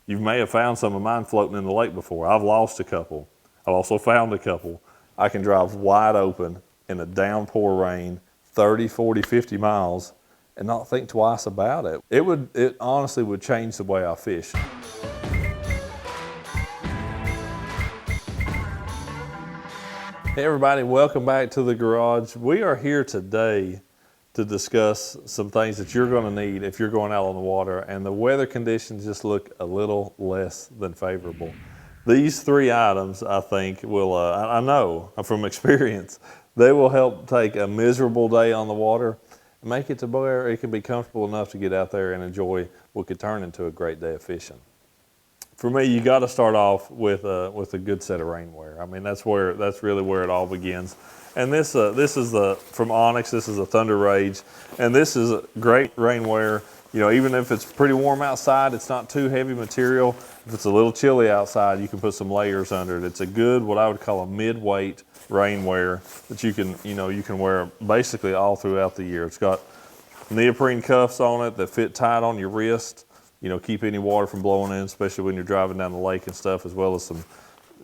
You may have found some of mine floating in the lake before. I've lost a couple. I've also found a couple. I can drive wide open in a downpour rain, 30, 40, 50 miles, and not think twice about it. It honestly would change the way I fish. Hey everybody, welcome back to the garage. We are here today to discuss some things that you're going to need if you're going out on the water, and the weather conditions just look a little less than favorable. These three items, I think, will, I know from experience, they will help take a miserable day on the water and make it to where it can be comfortable enough to get out there and enjoy what could turn into a great day of fishing. For me, you got to start off with a good set of rainwear. I mean, that's really where it all begins. And this is from Onyx. This is a Thunder Rage, and this is a great rainwear. You know, even if it's pretty warm outside, it's not too heavy material. If it's a little chilly outside, you can put some layers under it. It's a good, what I would call a mid-weight rainwear that you can wear basically all throughout the year. It's got neoprene cuffs on it that fit tight on your wrist. You know, keep any water from blowing in, especially when you're driving down the lake and stuff, as well as some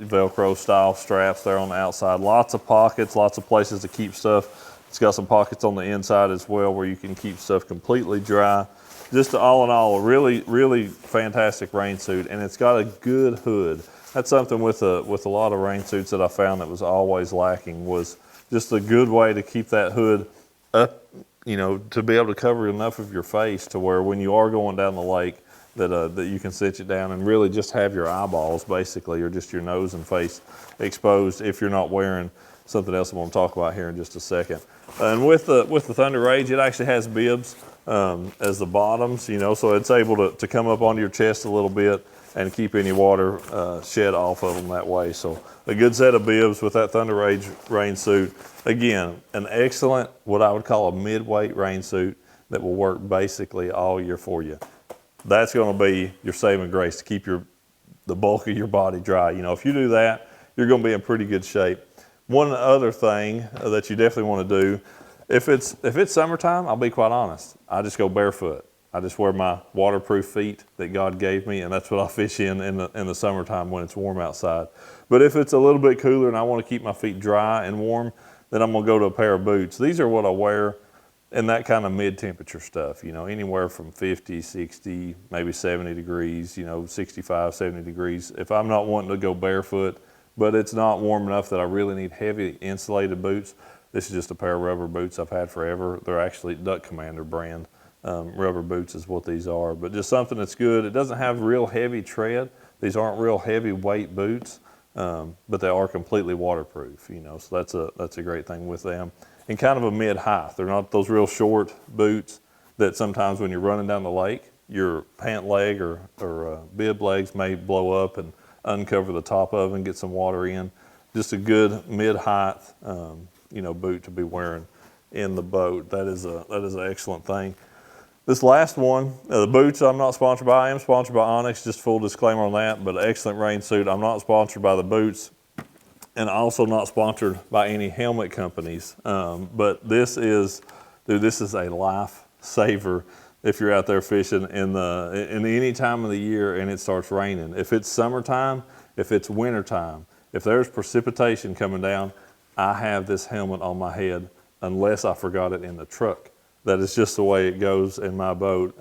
Velcro style straps there on the outside. Lots of pockets, lots of places to keep stuff. It's got some pockets on the inside as well where you can keep stuff completely dry. Just all in all, a really, really fantastic rain suit, and it's got a good hood. That's something with a lot of rain suits that I found that was always lacking, was just a good way to keep that hood up, you know, to be able to cover enough of your face to where when you are going down the lake that you can cinch it down and really just have your eyeballs basically, or just your nose and face exposed if you're not wearing something else I'm going to talk about here in just a second. And with the Thunder Rage, it actually has bibs as the bottoms, you know, so it's able to come up onto your chest a little bit and keep any water shed off of them that way. So a good set of bibs with that Thunder Rage rain suit. Again, an excellent, what I would call a mid-weight rain suit that will work basically all year for you. That's going to be your saving grace to keep the bulk of your body dry. You know, if you do that, you're going to be in pretty good shape. One other thing that you definitely want to do, if it's summertime, I'll be quite honest, I just go barefoot. I just wear my waterproof feet that God gave me, and that's what I fish in the summertime when it's warm outside. But if it's a little bit cooler and I want to keep my feet dry and warm, then I'm going to go to a pair of boots. These are what I wear in that kind of mid-temperature stuff, you know, anywhere from 50, 60, maybe 70 degrees, you know, 65, 70 degrees. If I'm not wanting to go barefoot, but it's not warm enough that I really need heavy insulated boots, this is just a pair of rubber boots I've had forever. They're actually Duck Commander brand rubber boots is what these are, but just something that's good. It doesn't have real heavy tread. These aren't real heavy weight boots, but they are completely waterproof, you know, so that's a great thing with them. And kind of a mid-height. They're not those real short boots that sometimes when you're running down the lake, your pant leg or bib legs may blow up and uncover the top of them and get some water in. Just a good mid-height, you know, boot to be wearing in the boat. That is an excellent thing. This last one, the boots I'm not sponsored by. I am sponsored by Onyx, just full disclaimer on that, but an excellent rain suit. I'm not sponsored by the boots, and also not sponsored by any helmet companies. But this is a lifesaver if you're out there fishing in any time of the year and it starts raining. If it's summertime, if it's wintertime, if there's precipitation coming down, I have this helmet on my head unless I forgot it in the truck. That is just the way it goes in my boat.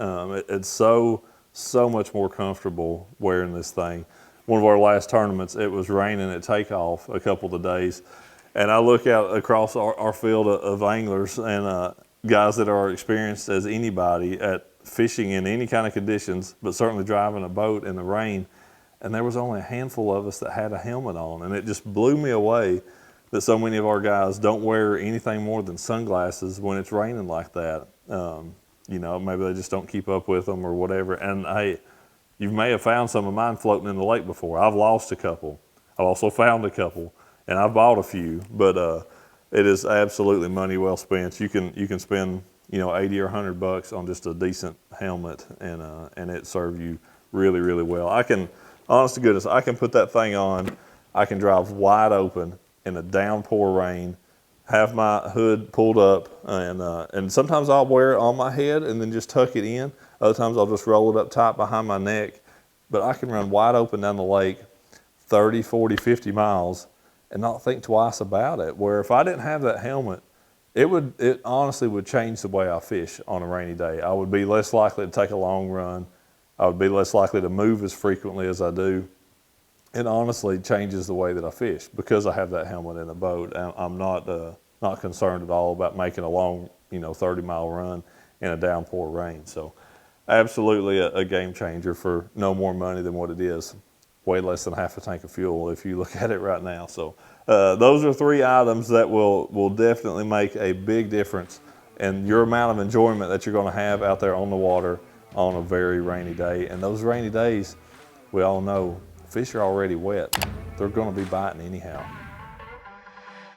It's so much more comfortable wearing this thing. One of our last tournaments, it was raining at takeoff a couple of days, and I look out across our field of anglers and guys that are experienced as anybody at fishing in any kind of conditions, but certainly driving a boat in the rain, and there was only a handful of us that had a helmet on, and it just blew me away that so many of our guys don't wear anything more than sunglasses when it's raining like that. You know, maybe they just don't keep up with them or whatever, and hey, you may have found some of mine floating in the lake before. I've lost a couple. I've also found a couple, and I've bought a few, but it is absolutely money well spent. You can spend, you know, 80 or 100 bucks on just a decent helmet, and it serves you really, really well. I can, honest to goodness, I can put that thing on. I can drive wide open in a downpour rain, have my hood pulled up, and sometimes I'll wear it on my head and then just tuck it in. Other times I'll just roll it up tight behind my neck, but I can run wide open down the lake 30, 40, 50 miles and not think twice about it. Where if I didn't have that helmet, it honestly would change the way I fish on a rainy day. I would be less likely to take a long run. I would be less likely to move as frequently as I do. It honestly changes the way that I fish because I have that helmet in the boat. And I'm not concerned at all about making a long, 30-mile run in a downpour rain. So absolutely a game changer for no more money than what it is. Way less than half a tank of fuel if you look at it right now. So those are 3 items that will definitely make a big difference in your amount of enjoyment that you're going to have out there on the water on a very rainy day. And those rainy days, we all know, fish are already wet. They're going to be biting anyhow.